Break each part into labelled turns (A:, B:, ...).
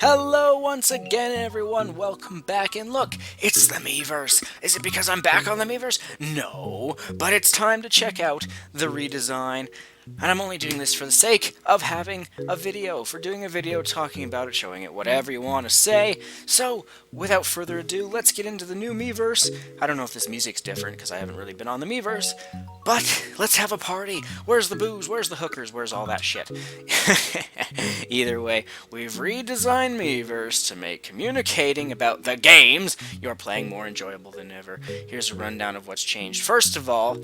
A: Hello once again, everyone. Welcome back. And look, it's the Miiverse. Is it because I'm back on the Miiverse? No, but it's time to check out the redesign. And I'm only doing this for the sake of having a video, for doing a video talking about it, showing it, whatever you want to say. So, without further ado, let's get into the new Miiverse. I don't know if this music's different because I haven't really been on the Miiverse, but let's have a party. Where's the booze? Where's the hookers? Where's all that shit? Either way, we've redesigned Miiverse to make communicating about the games you're playing more enjoyable than ever. Here's a rundown of what's changed. First of all,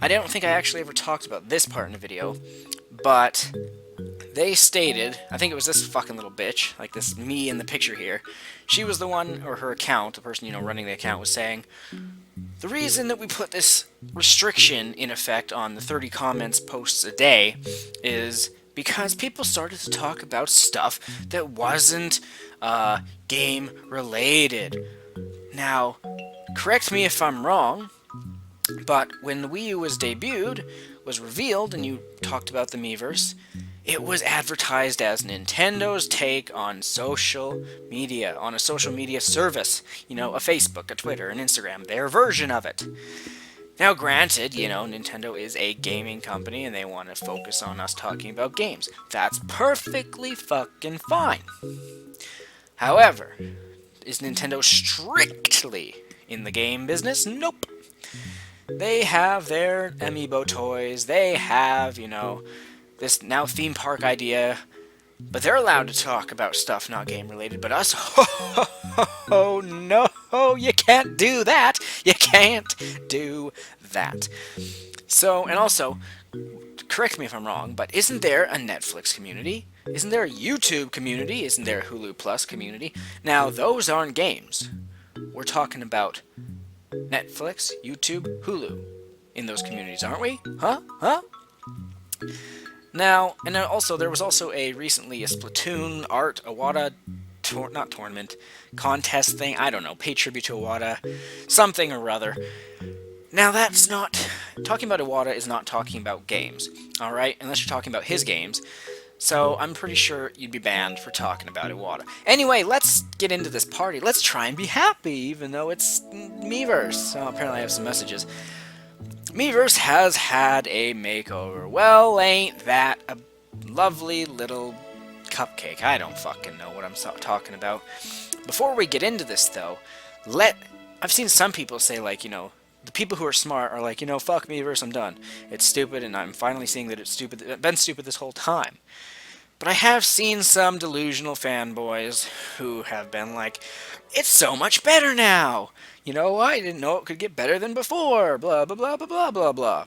A: I don't think I actually ever talked about this part in the video, but they stated, I think it was this fucking little bitch, like this me in the picture here, she was the one, or her account, the person, running the account was saying, the reason that we put this restriction in effect on the 30 comments posts a day is because people started to talk about stuff that wasn't game related. Now, correct me if I'm wrong, but when the Wii U was debuted, was revealed, and you talked about the Miiverse, it was advertised as Nintendo's take on social media, on a social media service. A Facebook, a Twitter, an Instagram, their version of it. Now, granted, Nintendo is a gaming company and they want to focus on us talking about games. That's perfectly fucking fine. However, is Nintendo strictly in the game business? Nope. They have their amiibo toys, they have, this now theme park idea, but they're allowed to talk about stuff not game related. But us, oh no, you can't do that. You can't do that. So, and also, correct me if I'm wrong, but isn't there a Netflix community? Isn't there a YouTube community? Isn't there a Hulu Plus community? Now, those aren't games. We're talking about Netflix, YouTube, Hulu in those communities, aren't we? Huh? Now, and also, there was also recently a Splatoon art Iwata, not tournament, contest thing, I don't know, pay tribute to Iwata, something or other. Now, that's not, talking about Iwata is not talking about games, alright? Unless you're talking about his games. So, I'm pretty sure you'd be banned for talking about Iwata. Anyway, let's get into this party. Let's try and be happy, even though it's Miiverse. Oh, apparently I have some messages. Miiverse has had a makeover. Well, ain't that a lovely little cupcake? I don't fucking know what I'm talking about. Before we get into this, though, I've seen some people say, like, the people who are smart are like, fuck Miiverse, I'm done. It's stupid, and I'm finally seeing that it's stupid. It's been stupid this whole time. But I have seen some delusional fanboys who have been like, it's so much better now. I didn't know it could get better than before. Blah, blah, blah, blah, blah, blah, blah.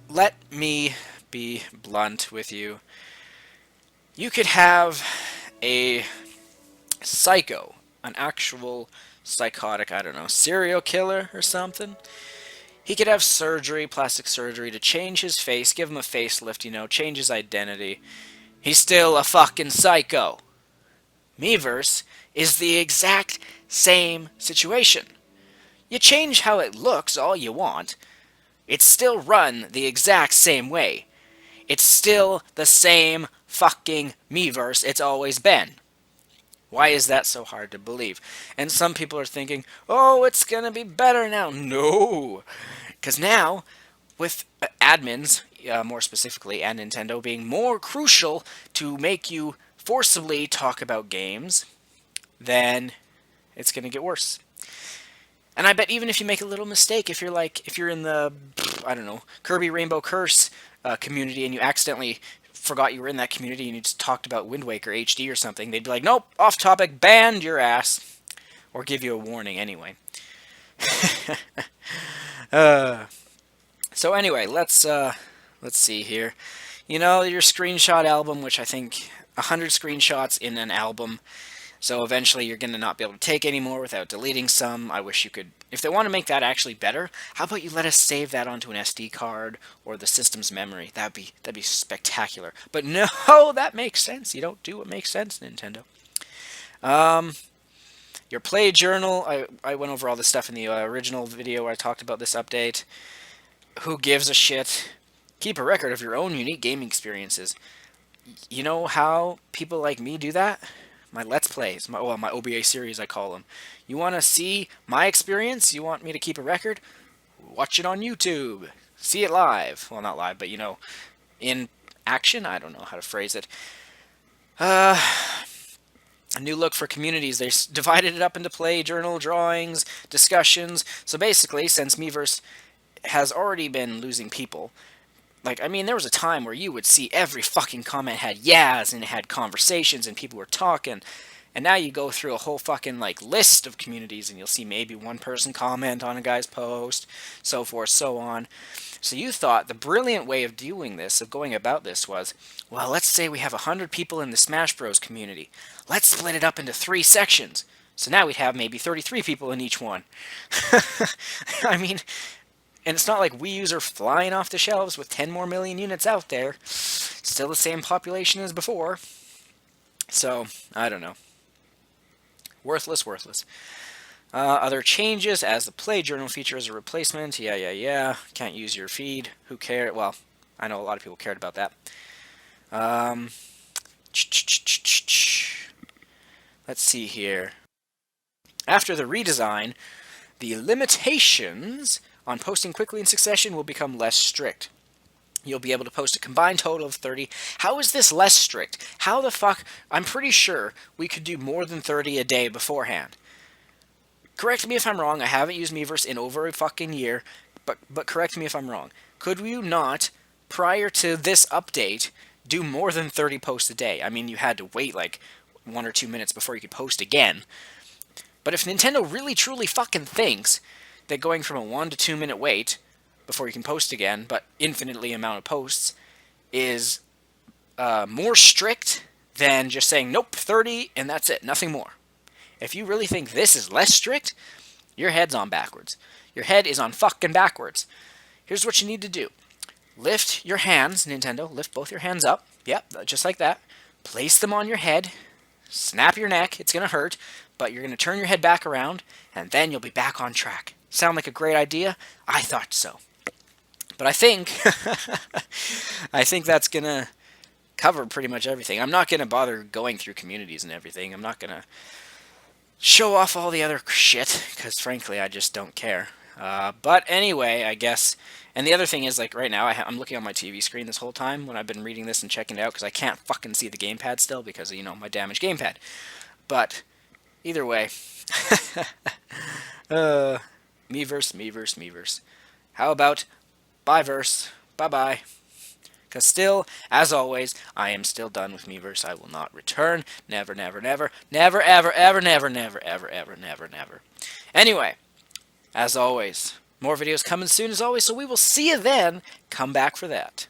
A: Let me be blunt with you. You could have a psycho, an actual psychotic, I don't know, serial killer or something. He could have surgery, plastic surgery, to change his face, give him a facelift, change his identity. He's still a fucking psycho. Miiverse is the exact same situation. You change how it looks all you want. It's still run the exact same way. It's still the same fucking Miiverse it's always been. Why is that so hard to believe? And some people are thinking, oh, it's gonna be better now. No! Because now, with admins, more specifically, and Nintendo being more crucial to make you forcibly talk about games, then it's gonna get worse. And I bet even if you make a little mistake, if you're in the, I don't know, Kirby Rainbow Curse community and you accidentally forgot you were in that community and you just talked about Wind Waker HD or something, they'd be like, nope, off topic, banned your ass. Or give you a warning anyway. So anyway, let's see here. Your screenshot album, which I think 100 screenshots in an album. So eventually you're going to not be able to take any more without deleting some. I wish you could. If they want to make that actually better, how about you let us save that onto an SD card or the system's memory? That'd be spectacular. But no, that makes sense. You don't do what makes sense, Nintendo. Your play journal, I went over all this stuff in the original video where I talked about this update. Who gives a shit? Keep a record of your own unique gaming experiences. You know how people like me do that? My Let's Plays, my OBA series, I call them. You want to see my experience? You want me to keep a record? Watch it on YouTube. See it live. Well, not live, but in action. I don't know how to phrase it. Uh, a new look for communities. They divided it up into play, journal, drawings, discussions. So basically, since Miiverse has already been losing people, like, I mean, there was a time where you would see every fucking comment had yeahs and it had conversations and people were talking. And now you go through a whole fucking, like, list of communities and you'll see maybe one person comment on a guy's post, so forth, so on. So you thought the brilliant way of doing this, of going about this, was, well, let's say we have 100 people in the Smash Bros. Community. Let's split it up into 3 sections. So now we'd have maybe 33 people in each one. I mean, and it's not like Wii U's are flying off the shelves with 10 more million units out there. Still the same population as before. So, I don't know. Worthless, worthless. Other changes, as the Play Journal feature as a replacement. Yeah. Can't use your feed. Who cared? Well, I know a lot of people cared about that. Let's see here. After the redesign, the limitations on posting quickly in succession will become less strict. You'll be able to post a combined total of 30. How is this less strict? How the fuck? I'm pretty sure we could do more than 30 a day beforehand. Correct me if I'm wrong. I haven't used Miiverse in over a fucking year, but correct me if I'm wrong. Could we not, prior to this update, do more than 30 posts a day? I mean, you had to wait like 1 or 2 minutes before you could post again. But if Nintendo really truly fucking thinks that going from a 1 to 2 minute wait before you can post again, but infinitely amount of posts, is more strict than just saying, nope, 30 and that's it, nothing more. If you really think this is less strict, your head's on backwards. Your head is on fucking backwards. Here's what you need to do. Lift your hands, Nintendo. Lift both your hands up. Yep, just like that. Place them on your head. Snap your neck. It's going to hurt, but you're going to turn your head back around, and then you'll be back on track. Sound like a great idea? I thought so. But I think that's going to cover pretty much everything. I'm not going to bother going through communities and everything. I'm not going to show off all the other shit, because frankly, I just don't care. But anyway, I guess, and the other thing is, like, right now, I'm looking on my TV screen this whole time when I've been reading this and checking it out, because I can't fucking see the gamepad still, because of, my damaged gamepad. But, either way, Miiverse. How about Byeverse? Bye-bye. Because still, as always, I am still done with Miiverse. I will not return. Never, never, never. Never, ever, ever, never, never, ever, ever, never, never. Anyway, as always, more videos coming soon as always, so we will see you then. Come back for that.